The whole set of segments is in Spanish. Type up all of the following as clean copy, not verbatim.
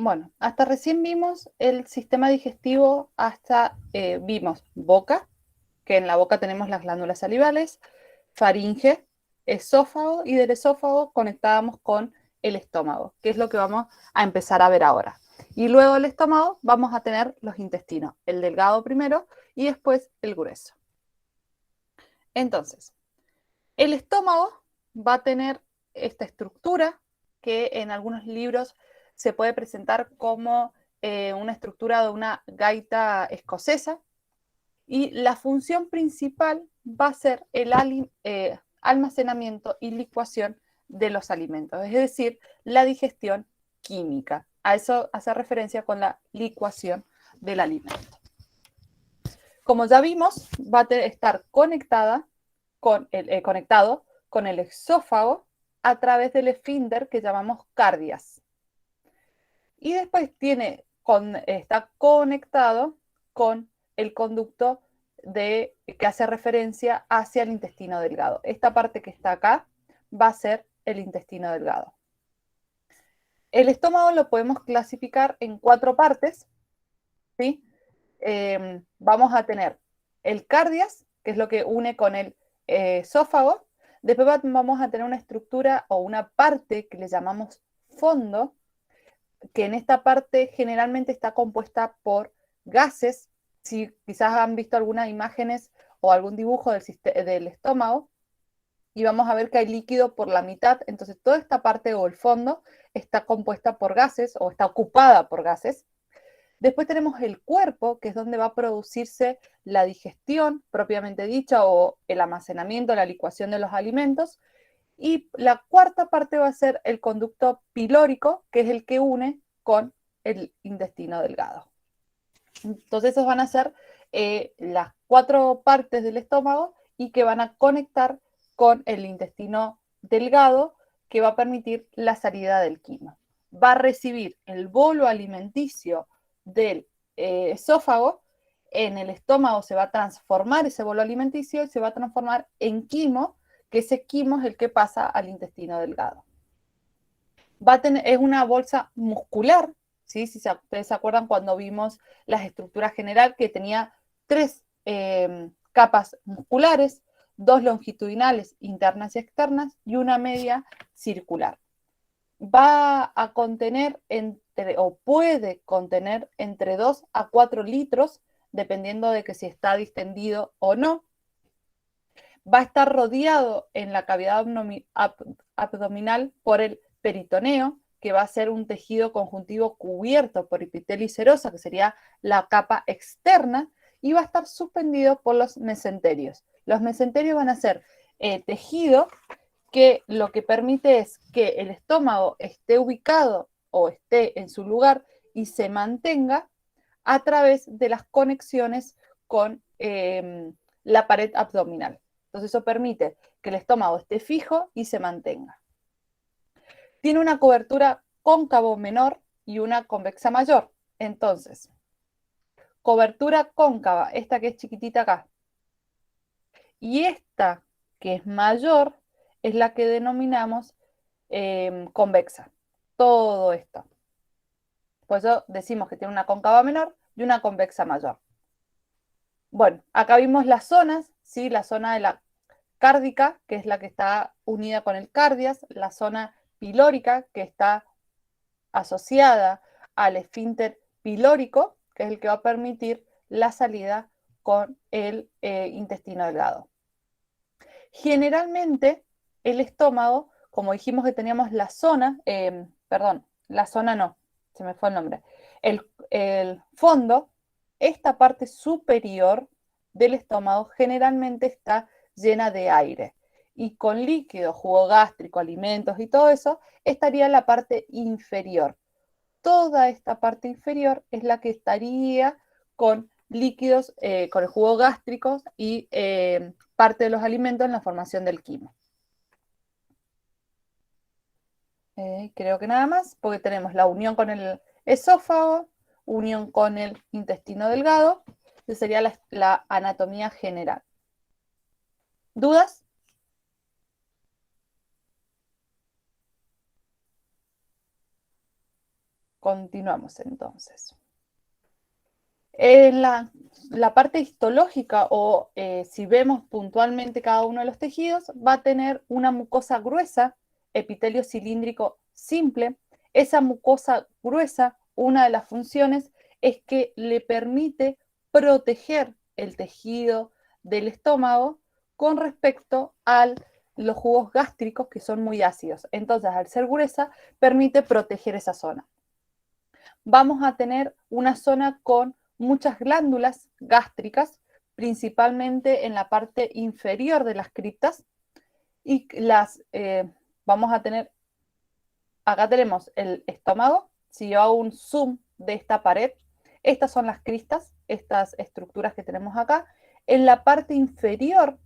Bueno, hasta recién vimos el sistema digestivo, hasta vimos boca, que en la boca tenemos las glándulas salivales, faringe, esófago, y del esófago conectábamos con el estómago, que es lo que vamos a empezar a ver ahora. Y luego del estómago vamos a tener los intestinos, el delgado primero y después el grueso. Entonces, el estómago va a tener esta estructura que en algunos libros se puede presentar como una estructura de una gaita escocesa, y la función principal va a ser el almacenamiento y licuación de los alimentos, es decir, la digestión química. A eso hace referencia con la licuación del alimento. Como ya vimos, va a estar conectado con el esófago a través del esfínter que llamamos cardias. Y después está conectado con el conducto que hace referencia hacia el intestino delgado. Esta parte que está acá va a ser el intestino delgado. El estómago lo podemos clasificar en 4 partes, ¿sí? Vamos a tener el cardias, que es lo que une con el esófago. Después vamos a tener una estructura o una parte que le llamamos fondo, que en esta parte generalmente está compuesta por gases. Si quizás han visto algunas imágenes o algún dibujo del estómago, y vamos a ver que hay líquido por la mitad, entonces toda esta parte o el fondo está compuesta por gases o está ocupada por gases. Después tenemos el cuerpo, que es donde va a producirse la digestión propiamente dicha, o el almacenamiento, la licuación de los alimentos. Y la cuarta parte va a ser el conducto pilórico, que es el que une con el intestino delgado. Entonces esos van a ser las 4 partes del estómago y que van a conectar con el intestino delgado, que va a permitir la salida del quimo. Va a recibir el bolo alimenticio del esófago, en el estómago se va a transformar ese bolo alimenticio y se va a transformar en quimo, que ese quimo es el que pasa al intestino delgado. Es una bolsa muscular, ¿sí? Si ustedes se acuerdan cuando vimos la estructura general, que tenía 3 capas musculares, 2 longitudinales internas y externas y una media circular. Va a contener o puede contener entre 2 a 4 litros, dependiendo de que si está distendido o no. Va a estar rodeado en la cavidad abdominal por el peritoneo, que va a ser un tejido conjuntivo cubierto por epitelio y serosa, que sería la capa externa, y va a estar suspendido por los mesenterios. Los mesenterios van a ser tejido que lo que permite es que el estómago esté ubicado o esté en su lugar y se mantenga a través de las conexiones con la pared abdominal. Entonces eso permite que el estómago esté fijo y se mantenga. Tiene una cobertura cóncavo menor y una convexa mayor. Entonces, cobertura cóncava, esta que es chiquitita acá, y esta que es mayor, es la que denominamos convexa. Todo esto. Por eso decimos que tiene una cóncava menor y una convexa mayor. Bueno, acá vimos las zonas, ¿sí? La zona de la cárdica, que es la que está unida con el cardias, la zona pilórica, que está asociada al esfínter pilórico, que es el que va a permitir la salida con el intestino delgado. Generalmente, el estómago, como dijimos que teníamos la zona, la zona no, se me fue el nombre, el fondo, esta parte superior del estómago generalmente está llena de aire, y con líquido, jugo gástrico, alimentos y todo eso, estaría la parte inferior. Toda esta parte inferior es la que estaría con líquidos, con el jugo gástrico y parte de los alimentos en la formación del quimo. Creo que nada más, porque tenemos la unión con el esófago, unión con el intestino delgado. Esa sería la anatomía general. ¿Dudas? Continuamos entonces. En la parte histológica, o si vemos puntualmente cada uno de los tejidos, va a tener una mucosa gruesa, epitelio cilíndrico simple. Esa mucosa gruesa, una de las funciones es que le permite proteger el tejido del estómago con respecto a los jugos gástricos, que son muy ácidos. Entonces, al ser gruesa, permite proteger esa zona. Vamos a tener una zona con muchas glándulas gástricas, principalmente en la parte inferior de las criptas, y vamos a tener, acá tenemos el estómago. Si yo hago un zoom de esta pared, estas son las cristas, estas estructuras que tenemos acá. En la parte inferior,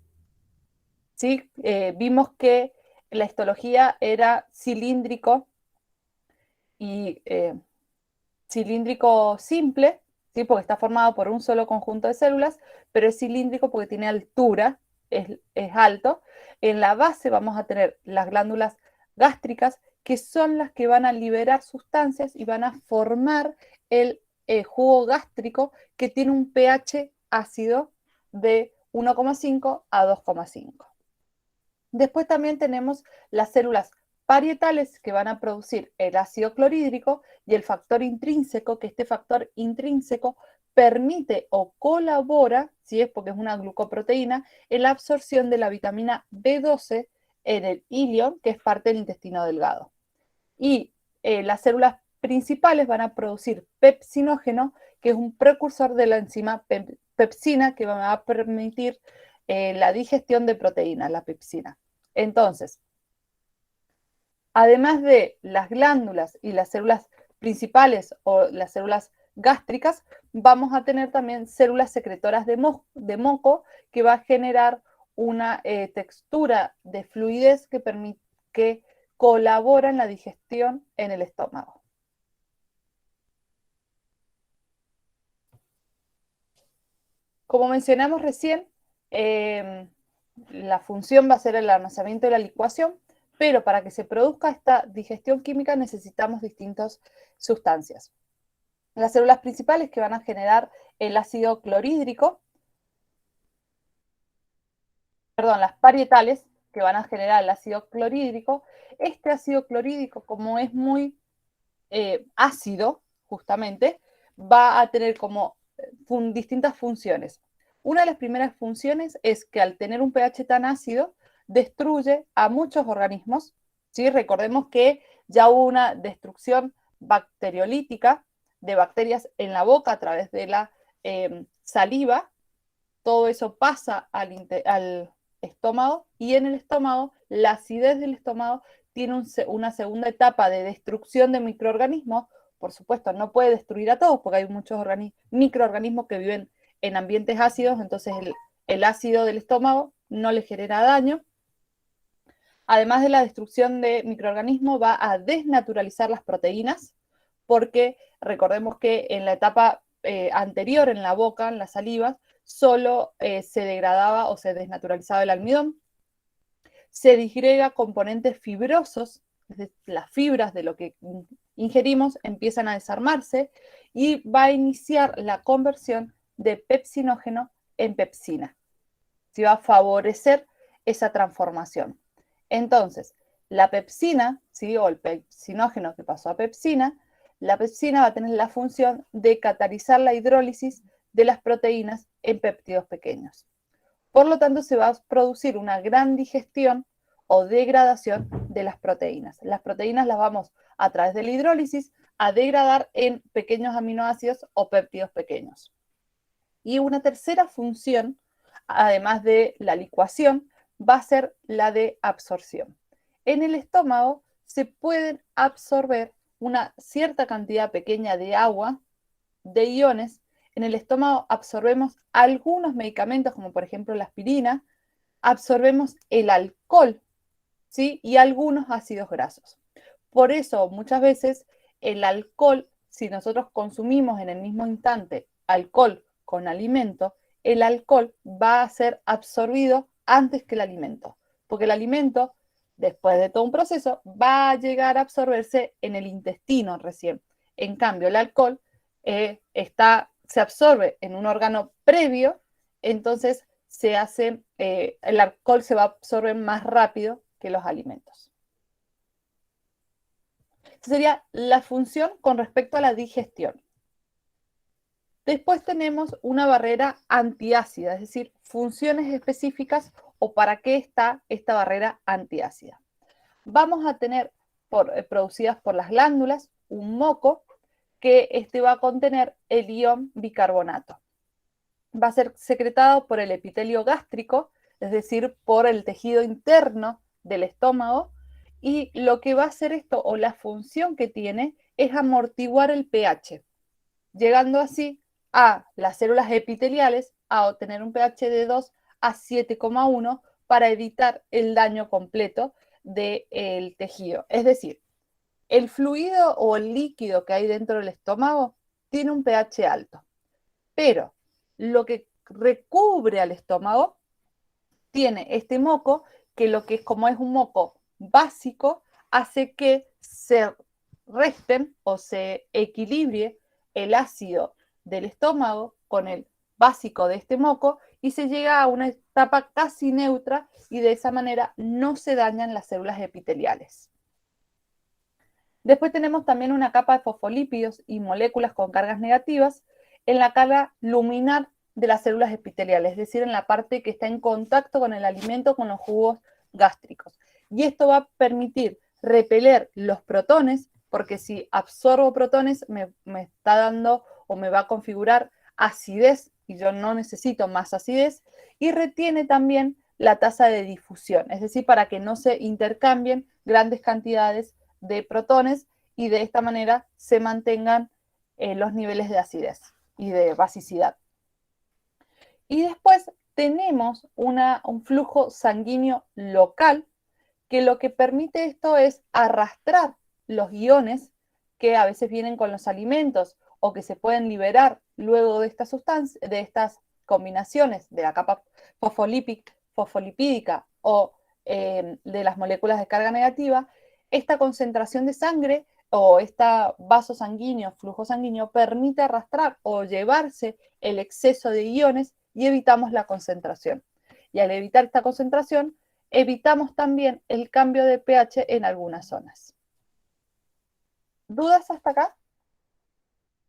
¿sí? Vimos que la histología era cilíndrico y cilíndrico simple, ¿sí? Porque está formado por un solo conjunto de células, pero es cilíndrico porque tiene altura, es alto. En la base vamos a tener las glándulas gástricas, que son las que van a liberar sustancias y van a formar el jugo gástrico, que tiene un pH ácido de 1,5 a 2,5. Después también tenemos las células parietales, que van a producir el ácido clorhídrico y el factor intrínseco, que este factor intrínseco permite o colabora, si es porque es una glucoproteína, en la absorción de la vitamina B12 en el ilion, que es parte del intestino delgado. Y las células principales van a producir pepsinógeno, que es un precursor de la enzima pepsina, que va a permitir la digestión de proteínas, la pepsina. Entonces, además de las glándulas y las células principales o las células gástricas, vamos a tener también células secretoras de moco, que va a generar una textura de fluidez que colabora en la digestión en el estómago. Como mencionamos recién, la función va a ser el almacenamiento y la licuación, pero para que se produzca esta digestión química necesitamos distintas sustancias. Las células principales, que van a generar el ácido clorhídrico, perdón, las parietales, que van a generar el ácido clorhídrico. Este ácido clorhídrico, como es muy ácido, justamente, va a tener como distintas funciones. Una de las primeras funciones es que, al tener un pH tan ácido, destruye a muchos organismos, ¿sí? Recordemos que ya hubo una destrucción bacteriolítica de bacterias en la boca a través de la saliva. Todo eso pasa al estómago, y en el estómago, la acidez del estómago tiene una segunda etapa de destrucción de microorganismos. Por supuesto, no puede destruir a todos, porque hay muchos microorganismos que viven en ambientes ácidos, entonces el ácido del estómago no le genera daño. Además de la destrucción de microorganismos, va a desnaturalizar las proteínas, porque recordemos que en la etapa anterior, en la boca, en las salivas, solo se degradaba o se desnaturalizaba el almidón. Se disgrega componentes fibrosos, las fibras de lo que ingerimos empiezan a desarmarse, y va a iniciar la conversión de pepsinógeno en pepsina. Se va a favorecer esa transformación. Entonces, la pepsina, ¿sí? O el pepsinógeno que pasó a pepsina, la pepsina va a tener la función de catalizar la hidrólisis de las proteínas en péptidos pequeños. Por lo tanto, se va a producir una gran digestión o degradación de las proteínas. Las proteínas las vamos, a través de la hidrólisis, a degradar en pequeños aminoácidos o péptidos pequeños. Y una tercera función, además de la licuación, va a ser la de absorción. En el estómago se pueden absorber una cierta cantidad pequeña de agua, de iones. En el estómago absorbemos algunos medicamentos, como por ejemplo la aspirina, absorbemos el alcohol, ¿sí? Y algunos ácidos grasos. Por eso, muchas veces, el alcohol, si nosotros consumimos en el mismo instante alcohol con alimento, el alcohol va a ser absorbido antes que el alimento, porque el alimento, después de todo un proceso, va a llegar a absorberse en el intestino recién. En cambio, el alcohol se absorbe en un órgano previo, entonces el alcohol se va a absorber más rápido que los alimentos. Esa sería la función con respecto a la digestión. Después tenemos una barrera antiácida, es decir, funciones específicas o para qué está esta barrera antiácida. Vamos a tener producidas por las glándulas un moco que va a contener el ion bicarbonato. Va a ser secretado por el epitelio gástrico, es decir, por el tejido interno del estómago, y lo que va a hacer esto, o la función que tiene, es amortiguar el pH, llegando así a las células epiteliales a obtener un pH de 2 a 7,1 para evitar el daño completo del tejido. Es decir, el fluido o el líquido que hay dentro del estómago tiene un pH alto, pero lo que recubre al estómago tiene este moco que como es un moco básico, hace que se resten o se equilibre el ácido del estómago con el básico de este moco y se llega a una etapa casi neutra y de esa manera no se dañan las células epiteliales. Después tenemos también una capa de fosfolípidos y moléculas con cargas negativas en la cara luminar de las células epiteliales, es decir, en la parte que está en contacto con el alimento, con los jugos gástricos. Y esto va a permitir repeler los protones, porque si absorbo protones me está dando o me va a configurar acidez y yo no necesito más acidez, y retiene también la tasa de difusión, es decir, para que no se intercambien grandes cantidades de protones y de esta manera se mantengan los niveles de acidez y de basicidad. Y después tenemos un flujo sanguíneo local que lo que permite esto es arrastrar los iones que a veces vienen con los alimentos o que se pueden liberar luego de estas combinaciones de la capa fosfolipídica o de las moléculas de carga negativa. Esta concentración de sangre o este vaso sanguíneo, flujo sanguíneo, permite arrastrar o llevarse el exceso de iones y evitamos la concentración. Y al evitar esta concentración, evitamos también el cambio de pH en algunas zonas. ¿Dudas hasta acá?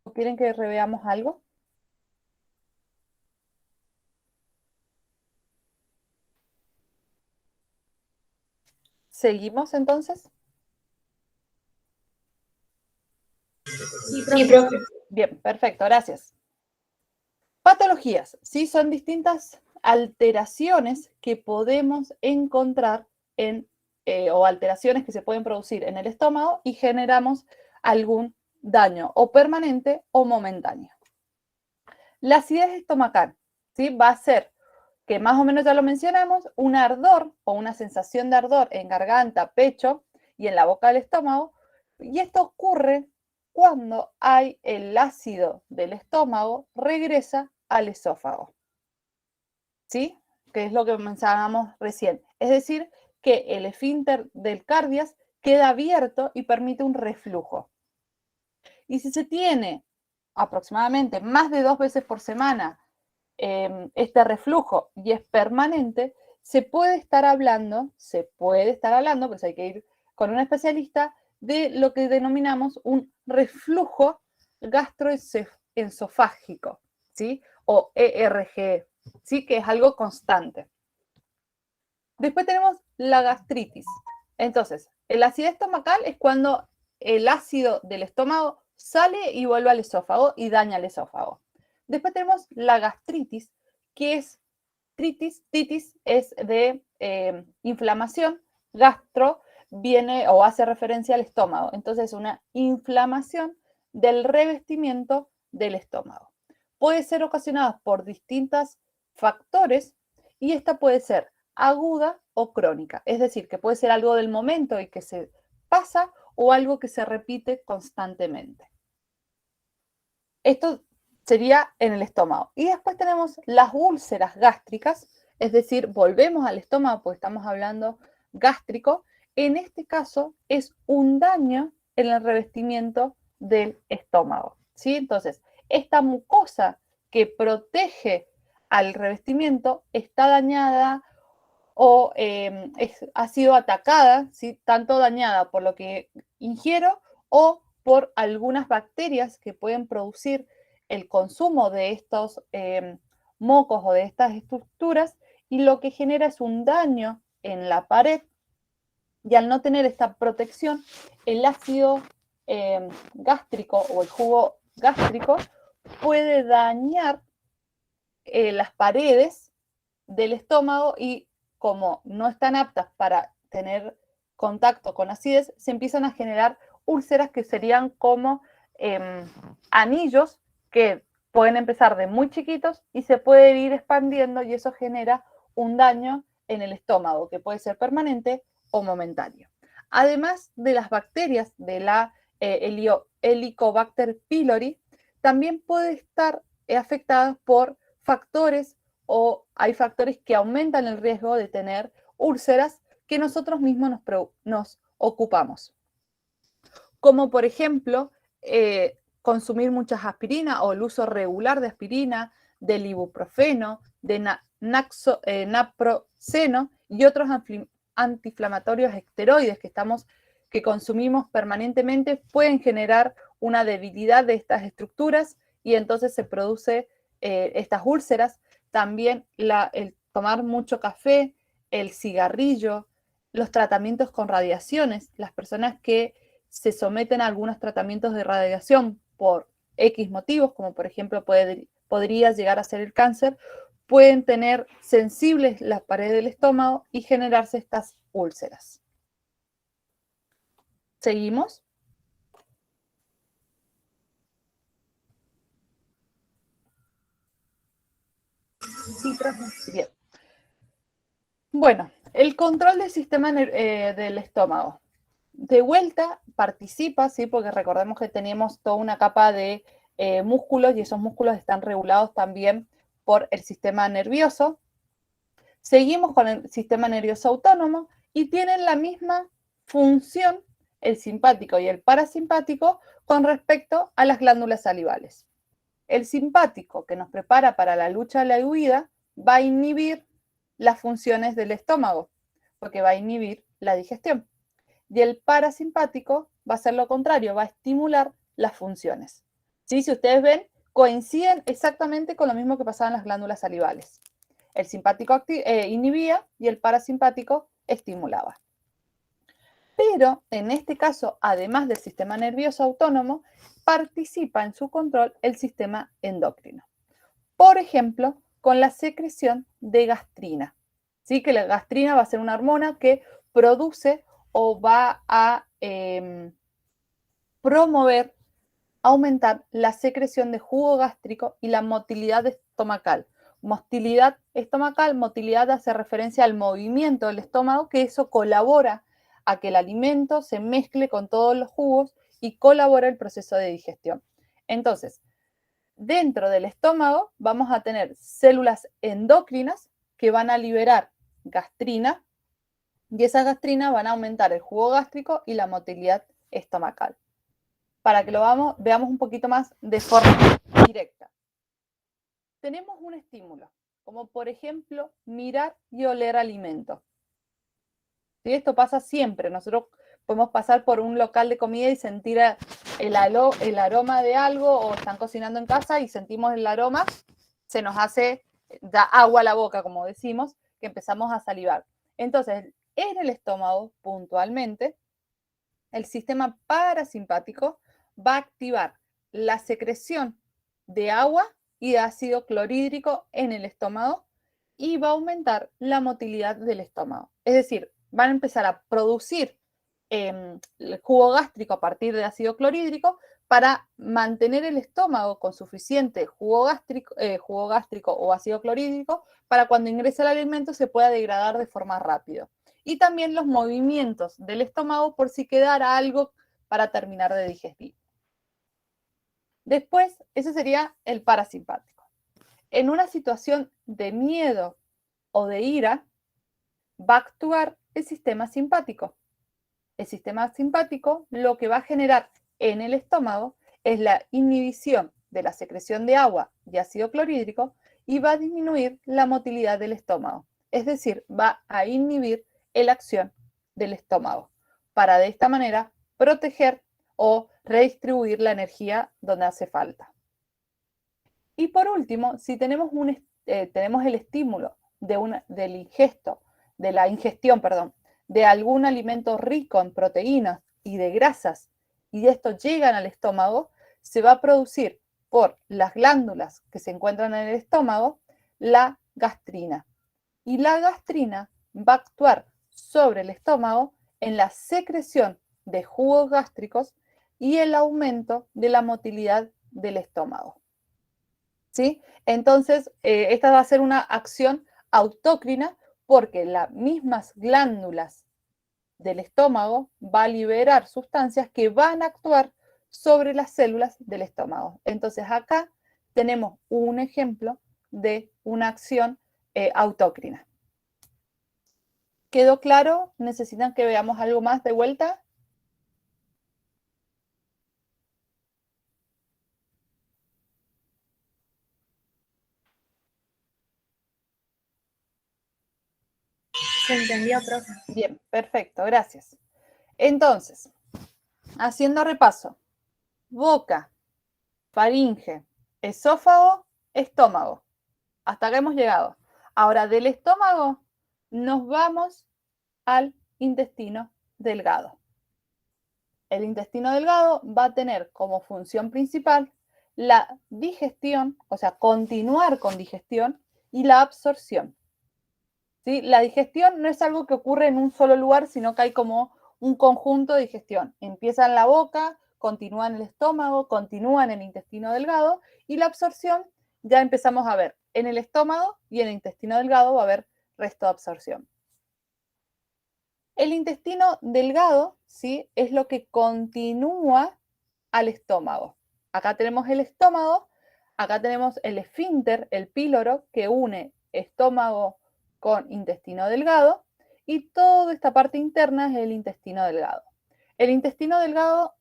¿O quieren que reveamos algo? ¿Seguimos entonces? Sí, profe. Bien, perfecto, gracias. Patologías, ¿sí? Son distintas alteraciones que podemos encontrar o alteraciones que se pueden producir en el estómago y generamos algún daño o permanente o momentáneo. La acidez estomacal, ¿sí? Va a ser, que más o menos ya lo mencionamos, un ardor o una sensación de ardor en garganta, pecho y en la boca del estómago, y esto ocurre cuando hay el ácido del estómago regresa al esófago, ¿sí? Que es lo que mencionábamos recién. Es decir, que el esfínter del cardias queda abierto y permite un reflujo. Y si se tiene aproximadamente más de 2 veces por semana este reflujo y es permanente, se puede estar hablando, pues hay que ir con un especialista, de lo que denominamos un reflujo gastroesofágico, ¿sí? O ERG, ¿sí? Que es algo constante. Después tenemos la gastritis. Entonces, el acidez estomacal es cuando el ácido del estómago sale y vuelve al esófago y daña el esófago. Después tenemos la gastritis, que es titis es de inflamación, gastro viene o hace referencia al estómago, entonces una inflamación del revestimiento del estómago. Puede ser ocasionada por distintos factores y esta puede ser aguda o crónica, es decir, que puede ser algo del momento y que se pasa o algo que se repite constantemente. Esto sería en el estómago. Y después tenemos las úlceras gástricas, es decir, volvemos al estómago porque estamos hablando gástrico. En este caso es un daño en el revestimiento del estómago, ¿sí? Entonces, esta mucosa que protege al revestimiento está dañada o ha sido atacada, ¿sí? Tanto dañada por lo que ingiero o por algunas bacterias que pueden producir el consumo de estos mocos o de estas estructuras, y lo que genera es un daño en la pared, y al no tener esta protección, el ácido gástrico o el jugo gástrico puede dañar las paredes del estómago, y como no están aptas para tener contacto con acidez, se empiezan a generar úlceras que serían como anillos que pueden empezar de muy chiquitos y se pueden ir expandiendo, y eso genera un daño en el estómago que puede ser permanente o momentáneo. Además de las bacterias de la Helicobacter pylori, también puede estar afectada por factores, o hay factores que aumentan el riesgo de tener úlceras que nosotros mismos nos ocupamos. Como por ejemplo, consumir muchas aspirinas o el uso regular de aspirina, del ibuprofeno, de naproxeno y otros antiinflamatorios esteroides que consumimos permanentemente, pueden generar una debilidad de estas estructuras, y entonces se produce estas úlceras. También el tomar mucho café, el cigarrillo, los tratamientos con radiaciones, las personas que se someten a algunos tratamientos de radiación por X motivos, como por ejemplo podría llegar a ser el cáncer, pueden tener sensibles las paredes del estómago y generarse estas úlceras. ¿Seguimos? Sí, profe. Bien. Bueno, el control del sistema del estómago. De vuelta participa, ¿sí? Porque recordemos que tenemos toda una capa de músculos, y esos músculos están regulados también por el sistema nervioso. Seguimos con el sistema nervioso autónomo y tienen la misma función el simpático y el parasimpático con respecto a las glándulas salivales. El simpático, que nos prepara para la lucha o la huida, va a inhibir las funciones del estómago, porque va a inhibir la digestión. Y el parasimpático va a ser lo contrario, va a estimular las funciones. ¿Sí? Si ustedes ven, coinciden exactamente con lo mismo que pasaba en las glándulas salivales. El simpático inhibía y el parasimpático estimulaba. Pero en este caso, además del sistema nervioso autónomo, participa en su control el sistema endocrino. Por ejemplo, con la secreción de gastrina. ¿Sí? Que la gastrina va a ser una hormona que produce o va a promover, aumentar la secreción de jugo gástrico y la motilidad estomacal. Motilidad hace referencia al movimiento del estómago, que eso colabora a que el alimento se mezcle con todos los jugos y colabora el proceso de digestión. Entonces, dentro del estómago vamos a tener células endocrinas que van a liberar gastrina, y esas gastrinas van a aumentar el jugo gástrico y la motilidad estomacal. Para que lo veamos un poquito más de forma directa. Tenemos un estímulo, como por ejemplo mirar y oler alimentos. ¿Sí? Esto pasa siempre. Nosotros podemos pasar por un local de comida y sentir el aroma de algo, o están cocinando en casa y sentimos el aroma, se nos da agua a la boca, como decimos, que empezamos a salivar. Entonces, en el estómago, puntualmente, el sistema parasimpático va a activar la secreción de agua y de ácido clorhídrico en el estómago, y va a aumentar la motilidad del estómago. Es decir, van a empezar a producir el jugo gástrico a partir de ácido clorhídrico para mantener el estómago con suficiente jugo gástrico o ácido clorhídrico para cuando ingrese el alimento se pueda degradar de forma rápida. Y también los movimientos del estómago por si quedara algo para terminar de digerir. Después, ese sería el parasimpático. En una situación de miedo o de ira, va a actuar el sistema simpático. El sistema simpático lo que va a generar en el estómago es la inhibición de la secreción de agua y ácido clorhídrico y va a disminuir la motilidad del estómago. Es decir, va a inhibir la acción del estómago para de esta manera proteger o redistribuir la energía donde hace falta. Y por último, si tenemos, tenemos el estímulo del ingesto, de la ingestión, perdón, de algún alimento rico en proteínas y de grasas, y estos llegan al estómago, se va a producir por las glándulas que se encuentran en el estómago la gastrina. Y la gastrina va a actuar sobre el estómago en la secreción de jugos gástricos y el aumento de la motilidad del estómago. ¿Sí? Entonces, esta va a ser una acción autócrina porque las mismas glándulas del estómago va a liberar sustancias que van a actuar sobre las células del estómago. Entonces, acá tenemos un ejemplo de una acción autócrina. ¿Quedó claro? ¿Necesitan que veamos algo más de vuelta? Se entendió, profe. Bien, perfecto, gracias. Entonces, haciendo repaso, boca, faringe, esófago, estómago. Hasta acá hemos llegado. Ahora, del estómago nos vamos al intestino delgado. El intestino delgado va a tener como función principal la digestión, o sea, continuar con digestión y la absorción. ¿Sí? La digestión no es algo que ocurre en un solo lugar, sino que hay como un conjunto de digestión. Empieza en la boca, continúa en el estómago, continúa en el intestino delgado y la absorción ya empezamos a ver en el estómago y en el intestino delgado va a haber resto de absorción. El intestino delgado, ¿sí? Es lo que continúa al estómago. Acá tenemos el estómago, acá tenemos el esfínter, el píloro, que une estómago con intestino delgado, y toda esta parte interna es el intestino delgado. El intestino delgado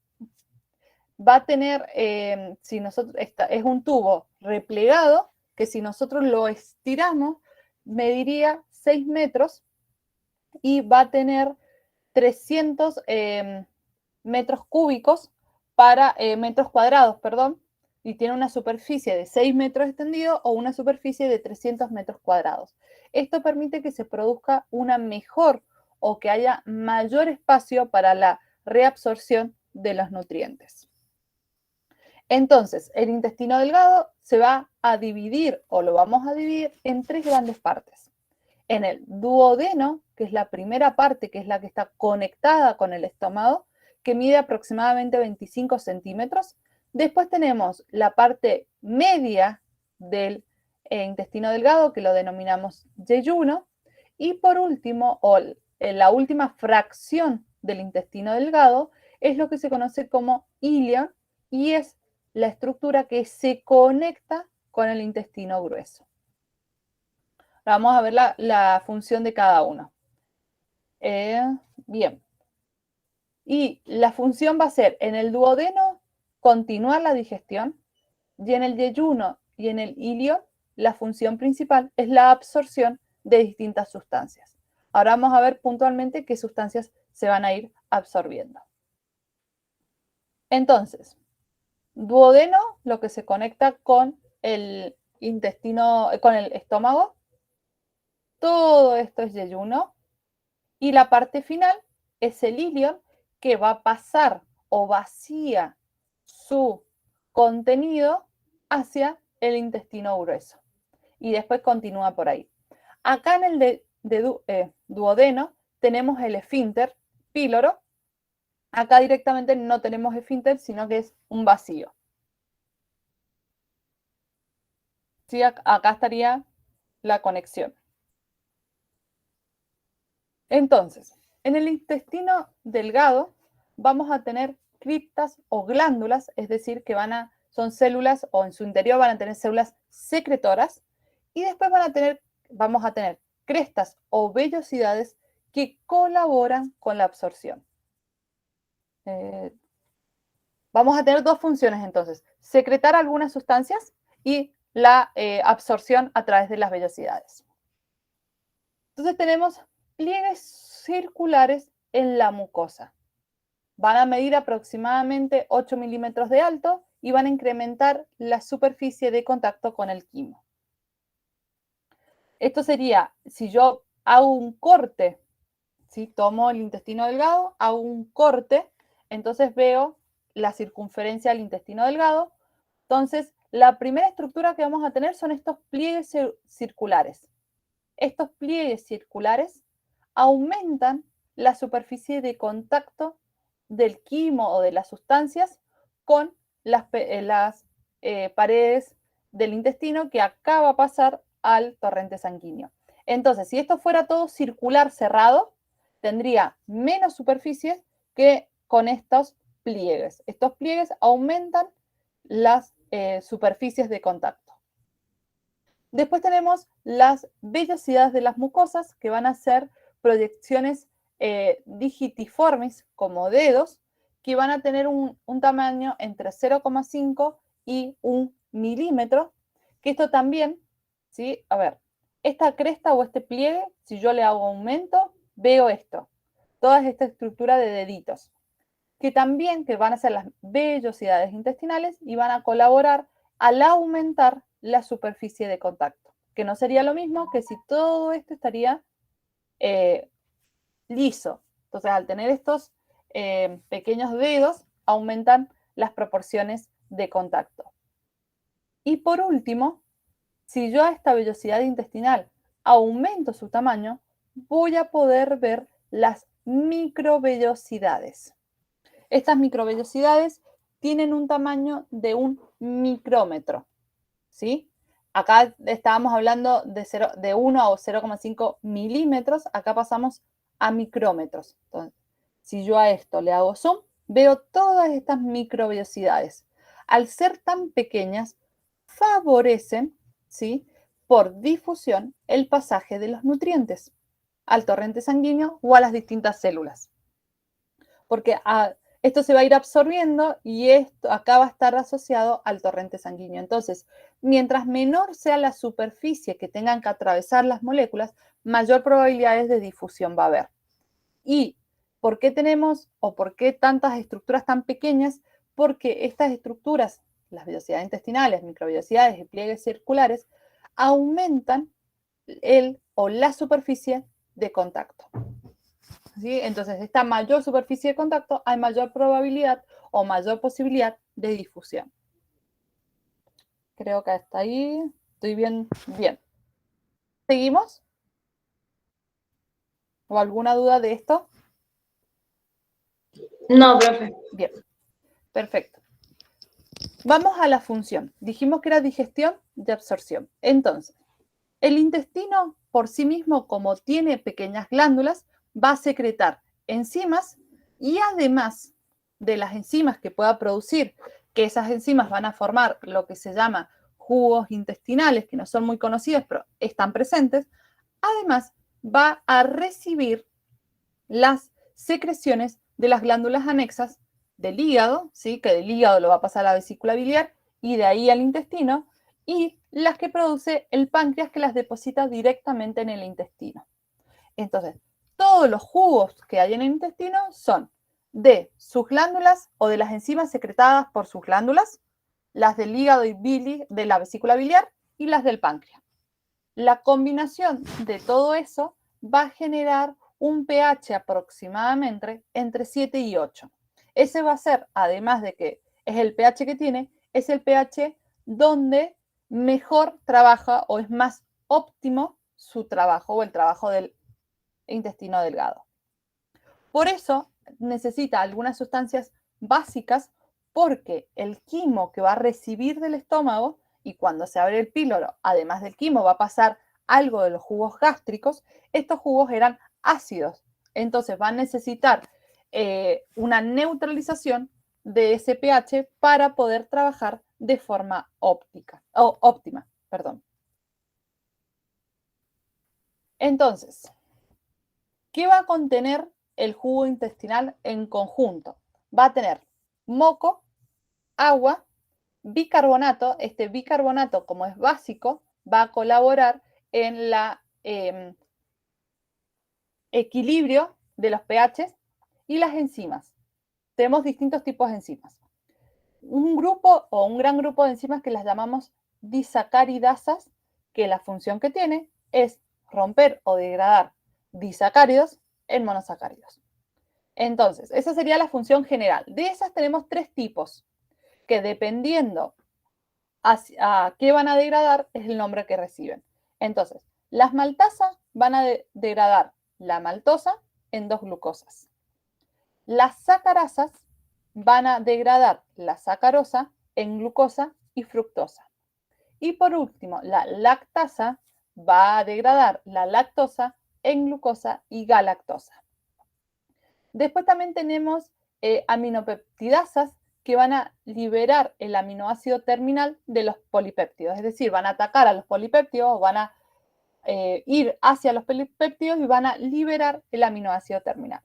va a tener, si nosotros, es un tubo replegado, que si nosotros lo estiramos, mediría 6 metros y va a tener 300 metros cúbicos para metros cuadrados, perdón, y tiene una superficie de 6 metros extendido o una superficie de 300 metros cuadrados. Esto permite que se produzca una mejor o que haya mayor espacio para la reabsorción de los nutrientes. Entonces, el intestino delgado se va a dividir o lo vamos a dividir en 3 grandes partes. En el duodeno, que es la primera parte, que es la que está conectada con el estómago, que mide aproximadamente 25 centímetros. Después tenemos la parte media del intestino delgado, que lo denominamos yeyuno. Y por último, o la última fracción del intestino delgado, es lo que se conoce como ilion y es la estructura que se conecta con el intestino grueso. Vamos a ver la función de cada uno. Bien. Y la función va a ser en el duodeno continuar la digestión y en el yeyuno y en el ilion la función principal es la absorción de distintas sustancias. Ahora vamos a ver puntualmente qué sustancias se van a ir absorbiendo. Entonces, duodeno, lo que se conecta con el intestino, con el estómago. Todo esto es yeyuno. Y la parte final es el ilion que va a pasar o vacía su contenido hacia el intestino grueso. Y después continúa por ahí. Acá en el duodeno tenemos el esfínter píloro. Acá directamente no tenemos esfínter, sino que es un vacío. ¿Sí? Acá estaría la conexión. Entonces, en el intestino delgado vamos a tener criptas o glándulas, es decir, que son células o en su interior van a tener células secretoras y después vamos a tener crestas o vellosidades que colaboran con la absorción. Vamos a tener dos funciones entonces, secretar algunas sustancias y la absorción a través de las vellosidades. Entonces tenemos pliegues circulares en la mucosa. Van a medir aproximadamente 8 milímetros de alto y van a incrementar la superficie de contacto con el quimo. Esto sería, si yo hago un corte, ¿sí? Tomo el intestino delgado, hago un corte, entonces veo la circunferencia del intestino delgado. Entonces, la primera estructura que vamos a tener son estos pliegues circulares. Estos pliegues circulares aumentan la superficie de contacto del quimo o de las sustancias con las paredes del intestino, que acá va a pasar al torrente sanguíneo. Entonces, si esto fuera todo circular cerrado, tendría menos superficie que con estos pliegues. Estos pliegues aumentan las superficies de contacto. Después tenemos las vellosidades de las mucosas, que van a ser proyecciones digitiformes, como dedos, que van a tener un tamaño entre 0,5 y 1 milímetro, que esto también, ¿sí? A ver, esta cresta o este pliegue, si yo le hago aumento, veo esto, toda esta estructura de deditos, que también que van a ser las vellosidades intestinales y van a colaborar al aumentar la superficie de contacto, que no sería lo mismo que si todo esto estaría liso. Entonces, al tener estos pequeños dedos, aumentan las proporciones de contacto. Y por último, si yo a esta vellosidad intestinal aumento su tamaño, voy a poder ver las microvellosidades. Estas microvellosidades tienen un tamaño de 1 micrómetro, ¿sí? Acá estábamos hablando de 1 o 0,5 milímetros, acá pasamos a micrómetros. Entonces, si yo a esto le hago zoom, veo todas estas microvellosidades. Al ser tan pequeñas, favorecen, ¿sí?, por difusión el pasaje de los nutrientes al torrente sanguíneo o a las distintas células. Porque esto se va a ir absorbiendo y esto acá va a estar asociado al torrente sanguíneo. Entonces, mientras menor sea la superficie que tengan que atravesar las moléculas, mayor probabilidades de difusión va a haber. ¿Y por qué tenemos o por qué tantas estructuras tan pequeñas? Porque estas estructuras, las vellosidades intestinales, microvellosidades y pliegues circulares, aumentan el o la superficie de contacto. ¿Sí? Entonces, esta mayor superficie de contacto, hay mayor probabilidad o mayor posibilidad de difusión. Creo que hasta ahí estoy bien. Bien. ¿Seguimos? ¿O alguna duda de esto? No, profe. Bien, perfecto. Vamos a la función. Dijimos que era digestión y absorción. Entonces, el intestino por sí mismo, como tiene pequeñas glándulas, va a secretar enzimas y además de las enzimas que pueda producir, que esas enzimas van a formar lo que se llama jugos intestinales, que no son muy conocidos, pero están presentes, además va a recibir las secreciones de las glándulas anexas del hígado, ¿sí?, que del hígado lo va a pasar a la vesícula biliar y de ahí al intestino, y las que produce el páncreas, que las deposita directamente en el intestino. Entonces, todos los jugos que hay en el intestino son de sus glándulas o de las enzimas secretadas por sus glándulas, las del hígado y de la vesícula biliar y las del páncreas. La combinación de todo eso va a generar un pH aproximadamente entre 7 y 8. Ese va a ser, además de que es el pH que tiene, es el pH donde mejor trabaja o es más óptimo su trabajo o el trabajo del intestino delgado. Por eso necesita algunas sustancias básicas, porque el quimo que va a recibir del estómago, y cuando se abre el píloro, además del quimo, va a pasar algo de los jugos gástricos, estos jugos eran ácidos. Entonces va a necesitar una neutralización de ese pH para poder trabajar de forma óptima. Perdón. Entonces, ¿qué va a contener el jugo intestinal en conjunto? Va a tener moco, agua, bicarbonato. Este bicarbonato, como es básico, va a colaborar en la equilibrio de los pHs y las enzimas. Tenemos distintos tipos de enzimas. Un grupo o un gran grupo de enzimas que las llamamos disacaridasas, que la función que tiene es romper o degradar disacáridos en monosacáridos. Entonces, esa sería la función general. De esas tenemos tres tipos, que dependiendo a qué van a degradar es el nombre que reciben. Entonces, las maltasas van a degradar la maltosa en 2-glucosas. Las sacarasas van a degradar la sacarosa en glucosa y fructosa. Y por último, la lactasa va a degradar la lactosa en glucosa y galactosa. Después también tenemos aminopeptidasas que van a liberar el aminoácido terminal de los polipéptidos, es decir, van a atacar a los polipéptidos, van a ir hacia los polipéptidos y van a liberar el aminoácido terminal.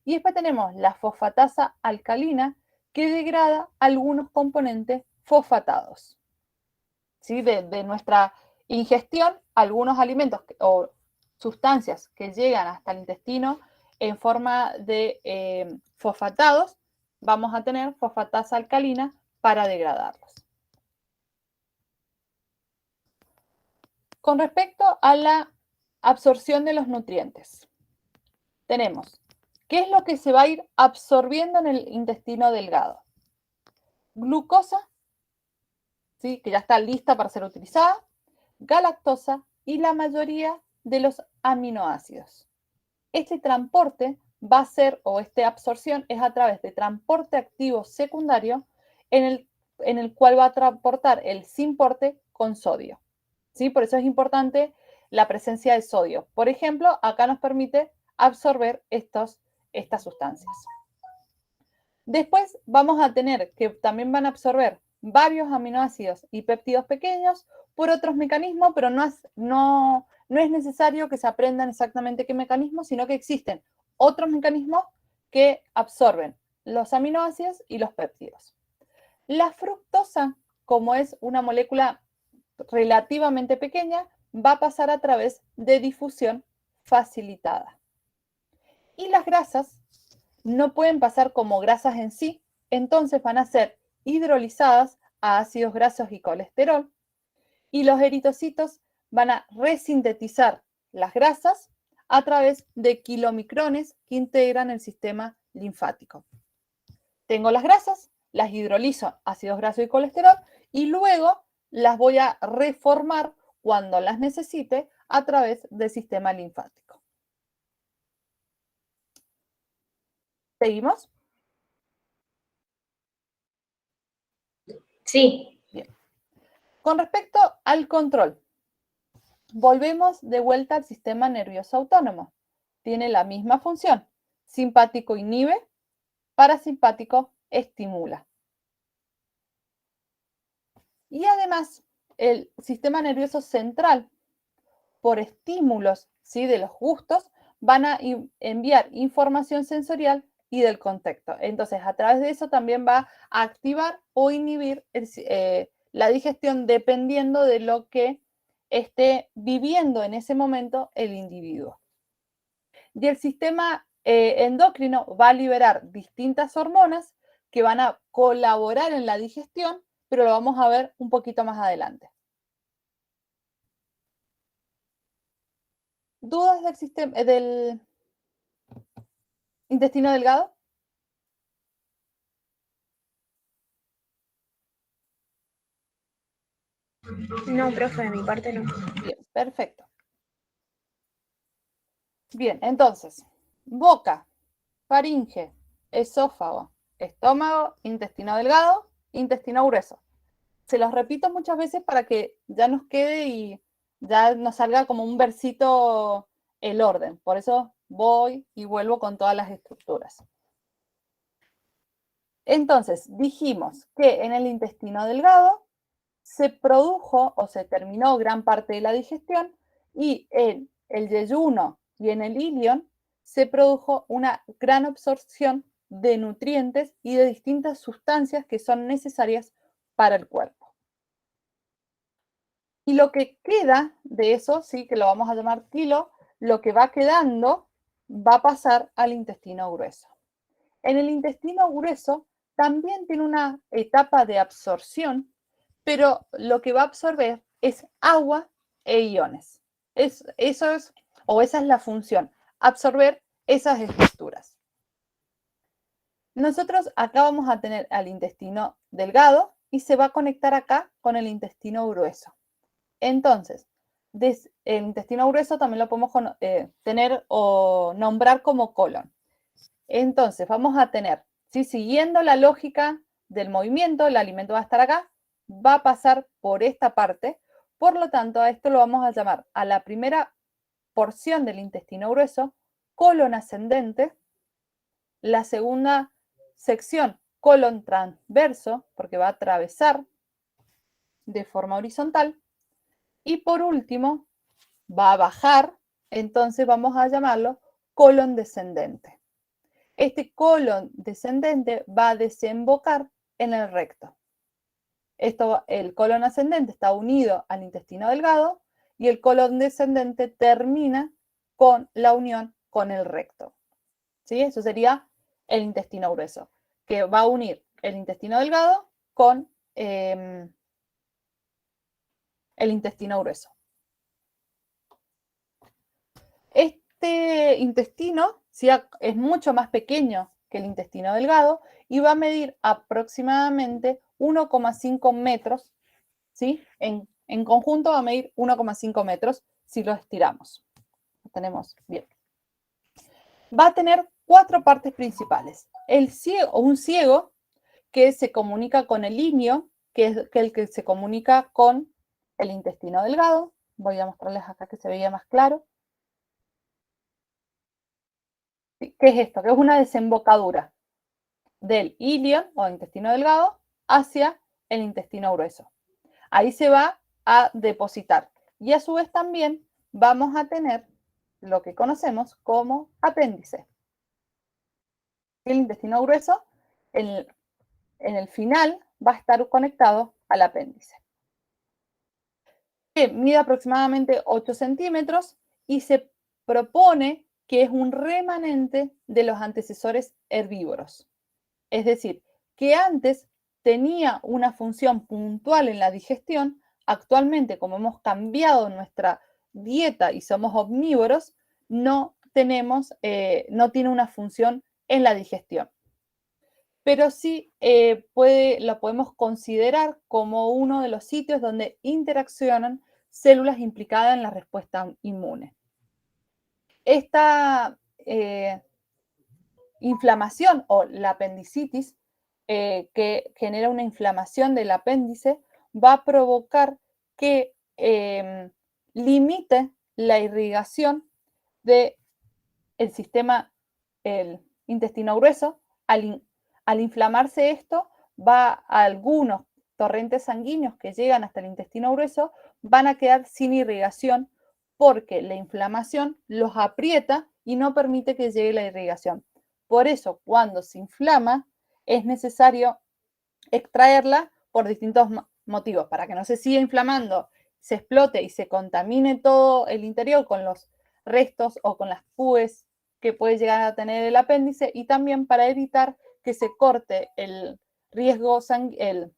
Y después tenemos la fosfatasa alcalina que degrada algunos componentes fosfatados. ¿Sí? De nuestra ingestión, algunos alimentos o sustancias que llegan hasta el intestino en forma de fosfatados, vamos a tener fosfatasa alcalina para degradarlos. Con respecto a la absorción de los nutrientes, tenemos, ¿qué es lo que se va a ir absorbiendo en el intestino delgado? Glucosa, ¿sí? Que ya está lista para ser utilizada, galactosa y la mayoría de los aminoácidos. Este transporte va a ser, o esta absorción es a través de transporte activo secundario en el cual va a transportar el simporte con sodio. ¿Sí? Por eso es importante la presencia de sodio. Por ejemplo, acá nos permite absorber estas sustancias. Después vamos a tener que también van a absorber varios aminoácidos y péptidos pequeños por otros mecanismos, pero no es necesario que se aprendan exactamente qué mecanismos, sino que existen otros mecanismos que absorben los aminoácidos y los péptidos. La fructosa, como es una molécula relativamente pequeña, va a pasar a través de difusión facilitada. Y las grasas no pueden pasar como grasas en sí, entonces van a ser hidrolizadas a ácidos grasos y colesterol, y los eritocitos van a resintetizar las grasas a través de kilomicrones que integran el sistema linfático. Tengo las grasas, las hidrolizo a ácidos grasos y colesterol, y luego las voy a reformar cuando las necesite a través del sistema linfático. ¿Seguimos? Sí. Bien. Con respecto al control, volvemos de vuelta al sistema nervioso autónomo. Tiene la misma función. Simpático inhibe, parasimpático estimula. Y además, el sistema nervioso central, por estímulos, ¿sí?, de los gustos, van a enviar información sensorial y del contexto. Entonces, a través de eso también va a activar o inhibir la digestión dependiendo de lo que esté viviendo en ese momento el individuo. Y el sistema endocrino va a liberar distintas hormonas que van a colaborar en la digestión, pero lo vamos a ver un poquito más adelante. ¿Dudas del intestino delgado? No, profe, de mi parte no. Bien, perfecto. Bien, entonces, boca, faringe, esófago, estómago, intestino delgado, intestino grueso. Se los repito muchas veces para que ya nos quede y ya nos salga como un versito el orden. Por eso voy y vuelvo con todas las estructuras. Entonces, dijimos que en el intestino delgado se produjo o se terminó gran parte de la digestión y en el yeyuno y en el ilion se produjo una gran absorción de nutrientes y de distintas sustancias que son necesarias para el cuerpo. Y lo que queda de eso, sí, que lo vamos a llamar quilo, lo que va quedando va a pasar al intestino grueso. En el intestino grueso también tiene una etapa de absorción, pero lo que va a absorber es agua e iones. Esa es la función, absorber esas estructuras. Nosotros acá vamos a tener al intestino delgado y se va a conectar acá con el intestino grueso. Entonces, el intestino grueso también lo podemos tener o nombrar como colon. Entonces, vamos a tener, ¿sí? Siguiendo la lógica del movimiento, el alimento va a estar acá, va a pasar por esta parte, por lo tanto, a esto lo vamos a llamar a la primera porción del intestino grueso colon ascendente, la segunda sección colon transverso, porque va a atravesar de forma horizontal, y por último, va a bajar, entonces vamos a llamarlo colon descendente. Este colon descendente va a desembocar en el recto. El colon ascendente está unido al intestino delgado y el colon descendente termina con la unión con el recto. ¿Sí? Eso sería el intestino grueso, que va a unir el intestino delgado con el intestino grueso. Este intestino, ¿sí?, es mucho más pequeño que el intestino delgado y va a medir aproximadamente 1,5 metros, ¿sí? En conjunto va a medir 1,5 metros si lo estiramos. Lo tenemos bien. Va a tener 4 partes principales. Un ciego que se comunica con el ilio, que es el que se comunica con el intestino delgado. Voy a mostrarles acá que se veía más claro. ¿Qué es esto? Que es una desembocadura del ilio o intestino delgado hacia el intestino grueso. Ahí se va a depositar. Y a su vez también vamos a tener lo que conocemos como apéndice. El intestino grueso en el final va a estar conectado al apéndice. Que mide aproximadamente 8 centímetros y se propone que es un remanente de los antecesores herbívoros. Es decir, que antes tenía una función puntual en la digestión, actualmente como hemos cambiado nuestra dieta y somos omnívoros, no tiene una función en la digestión. Pero sí lo podemos considerar como uno de los sitios donde interaccionan células implicadas en la respuesta inmune. Esta inflamación o la apendicitis, que genera una inflamación del apéndice, va a provocar que limite la irrigación del sistema el intestino grueso. Al inflamarse esto, va a algunos torrentes sanguíneos que llegan hasta el intestino grueso, van a quedar sin irrigación porque la inflamación los aprieta y no permite que llegue la irrigación. Por eso, cuando se inflama, es necesario extraerla por distintos motivos, para que no se siga inflamando, se explote y se contamine todo el interior con los restos o con las púes que puede llegar a tener el apéndice, y también para evitar que se corte el riego sanguíneo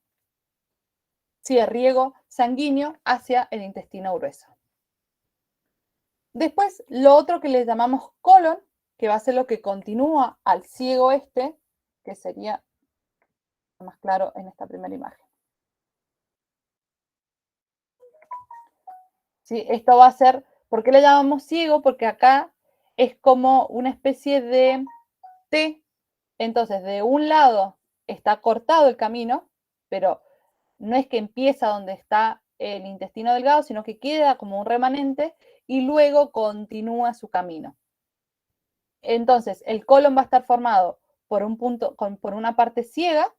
hacia el intestino grueso. Después, lo otro que le llamamos colon, que va a ser lo que continúa al ciego este, que sería más claro en esta primera imagen. ¿Sí? Esto va a ser, ¿por qué le llamamos ciego? Porque acá es como una especie de T. Entonces, de un lado está cortado el camino, pero no es que empieza donde está el intestino delgado, sino que queda como un remanente y luego continúa su camino. Entonces, el colon va a estar formado por una parte ciega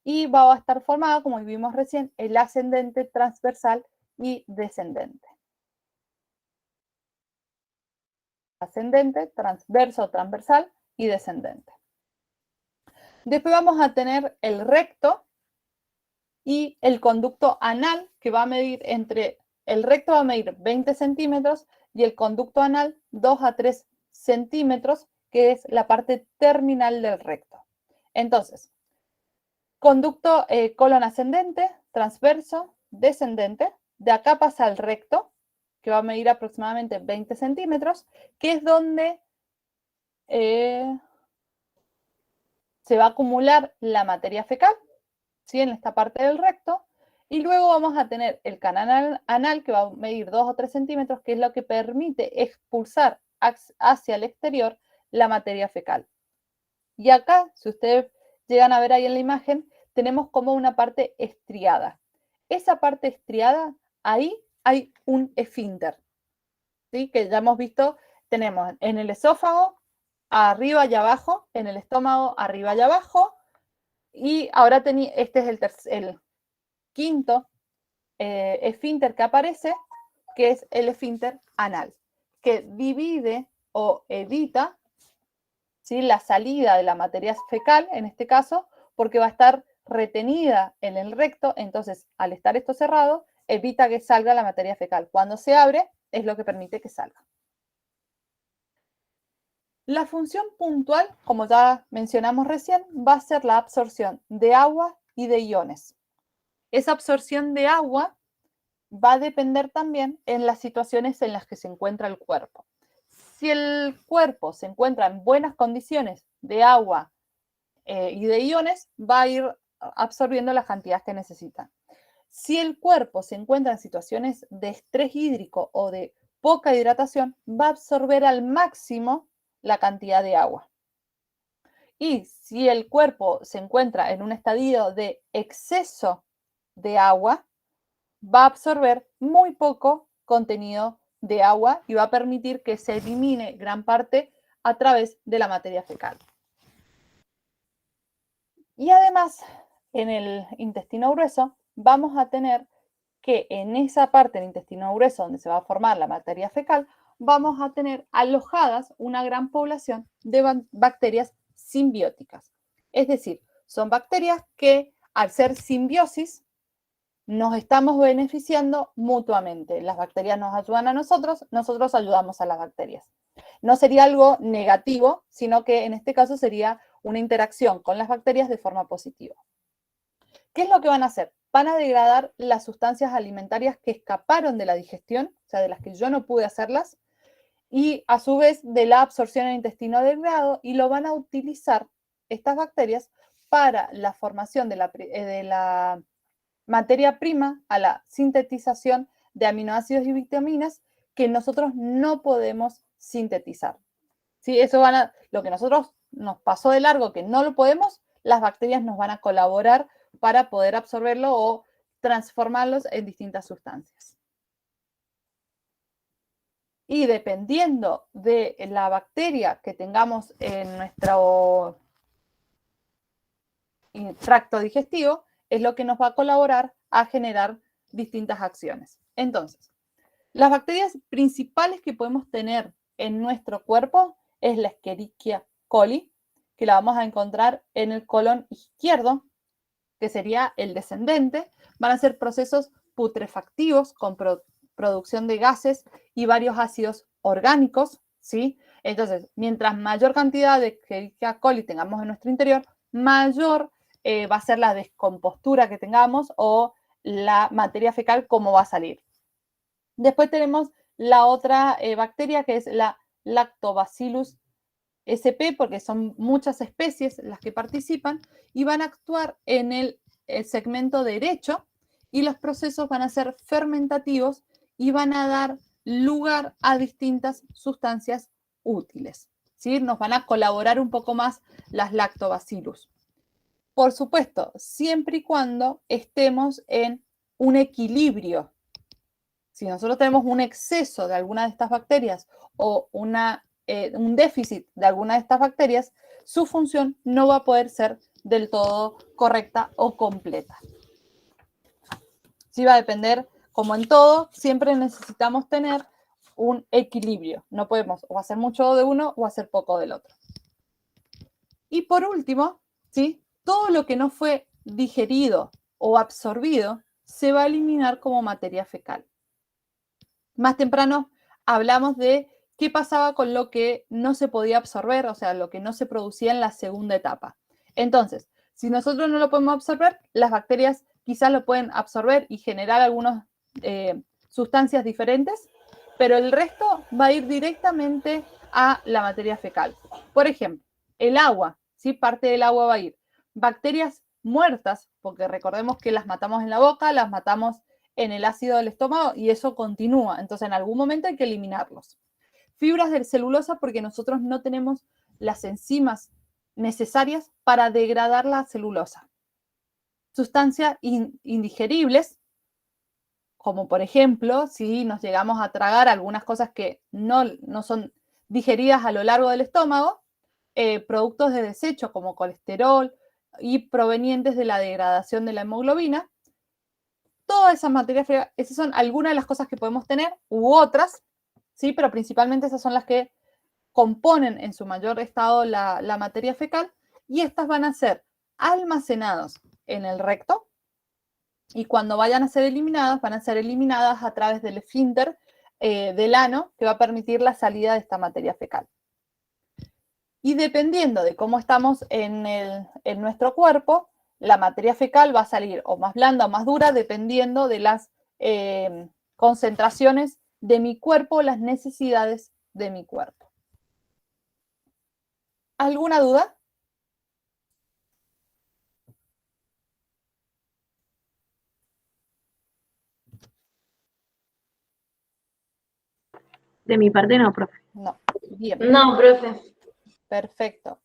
y va a estar formado, como vimos recién, el ascendente, transversal y descendente. Ascendente, transverso, transversal y descendente. Después vamos a tener el recto y el conducto anal, que va a medir el recto va a medir 20 centímetros y el conducto anal 2 a 3 centímetros, que es la parte terminal del recto. Entonces, conducto colon ascendente, transverso, descendente. De acá pasa al recto, que va a medir aproximadamente 20 centímetros, que es donde se va a acumular la materia fecal, ¿sí? En esta parte del recto. Y luego vamos a tener el canal anal, que va a medir 2 o 3 centímetros, que es lo que permite expulsar hacia el exterior la materia fecal. Y acá, si ustedes llegan a ver ahí en la imagen, tenemos como una parte estriada. Esa parte estriada, ahí hay un esfínter, ¿sí? Que ya hemos visto, tenemos en el esófago, arriba y abajo, en el estómago, arriba y abajo, y ahora este es el quinto esfínter que aparece, que es el esfínter anal, que divide o evita, ¿sí?, la salida de la materia fecal, en este caso, porque va a estar retenida en el recto, entonces al estar esto cerrado, evita que salga la materia fecal. Cuando se abre, es lo que permite que salga. La función puntual, como ya mencionamos recién, va a ser la absorción de agua y de iones. Esa absorción de agua va a depender también en las situaciones en las que se encuentra el cuerpo. Si el cuerpo se encuentra en buenas condiciones de agua y de iones, va a ir absorbiendo las cantidades que necesita. Si el cuerpo se encuentra en situaciones de estrés hídrico o de poca hidratación, va a absorber al máximo la cantidad de agua. Y si el cuerpo se encuentra en un estadio de exceso de agua, va a absorber muy poco contenido de agua y va a permitir que se elimine gran parte a través de la materia fecal. Y además, en el intestino grueso, vamos a tener que en esa parte del intestino grueso donde se va a formar la materia fecal, vamos a tener alojadas una gran población de bacterias simbióticas. Es decir, son bacterias que al ser simbiosis nos estamos beneficiando mutuamente. Las bacterias nos ayudan a nosotros, nosotros ayudamos a las bacterias. No sería algo negativo, sino que en este caso sería una interacción con las bacterias de forma positiva. ¿Qué es lo que van a hacer? Van a degradar las sustancias alimentarias que escaparon de la digestión, o sea, de las que yo no pude hacerlas, y a su vez de la absorción en el intestino delgado, y lo van a utilizar estas bacterias para la formación de la materia prima a la sintetización de aminoácidos y vitaminas que nosotros no podemos sintetizar. ¿Sí? Eso lo que nosotros nos pasó de largo, que no lo podemos, las bacterias nos van a colaborar para poder absorberlo o transformarlos en distintas sustancias. Y dependiendo de la bacteria que tengamos en nuestro tracto digestivo, es lo que nos va a colaborar a generar distintas acciones. Entonces, las bacterias principales que podemos tener en nuestro cuerpo es la Escherichia coli, que la vamos a encontrar en el colon izquierdo, que sería el descendente. Van a ser procesos putrefactivos con producción de gases y varios ácidos orgánicos, ¿sí? Entonces, mientras mayor cantidad de Escherichia coli tengamos en nuestro interior, mayor va a ser la descompostura que tengamos o la materia fecal, cómo va a salir. Después tenemos la otra bacteria, que es la Lactobacillus sp, porque son muchas especies las que participan y van a actuar en el segmento derecho, y los procesos van a ser fermentativos y van a dar lugar a distintas sustancias útiles, ¿sí? Nos van a colaborar un poco más las lactobacillus. Por supuesto, siempre y cuando estemos en un equilibrio. Si nosotros tenemos un exceso de alguna de estas bacterias o un déficit de alguna de estas bacterias, su función no va a poder ser del todo correcta o completa. Sí, va a depender, como en todo, siempre necesitamos tener un equilibrio. No podemos o hacer mucho de uno o hacer poco del otro. Y por último, ¿sí? Todo lo que no fue digerido o absorbido se va a eliminar como materia fecal. Más temprano hablamos de qué pasaba con lo que no se podía absorber, o sea, lo que no se producía en la segunda etapa. Entonces, si nosotros no lo podemos absorber, las bacterias quizás lo pueden absorber y generar algunas sustancias diferentes, pero el resto va a ir directamente a la materia fecal. Por ejemplo, el agua, ¿sí? Parte del agua va a ir bacterias muertas, porque recordemos que las matamos en la boca, las matamos en el ácido del estómago y eso continúa. Entonces, en algún momento hay que eliminarlos. Fibras de celulosa porque nosotros no tenemos las enzimas necesarias para degradar la celulosa. Sustancias indigeribles, como por ejemplo, si nos llegamos a tragar algunas cosas que no son digeridas a lo largo del estómago, productos de desecho como colesterol y provenientes de la degradación de la hemoglobina, todas esas materias fecales, esas son algunas de las cosas que podemos tener, u otras, ¿sí? Pero principalmente esas son las que componen en su mayor estado la materia fecal, y estas van a ser almacenadas en el recto, y cuando vayan a ser eliminadas, van a ser eliminadas a través del esfínter del ano, que va a permitir la salida de esta materia fecal. Y dependiendo de cómo estamos en nuestro cuerpo, la materia fecal va a salir o más blanda o más dura, dependiendo de las concentraciones de mi cuerpo, las necesidades de mi cuerpo. ¿Alguna duda? De mi parte no, profe. No. Bien, No, profe. perfecto.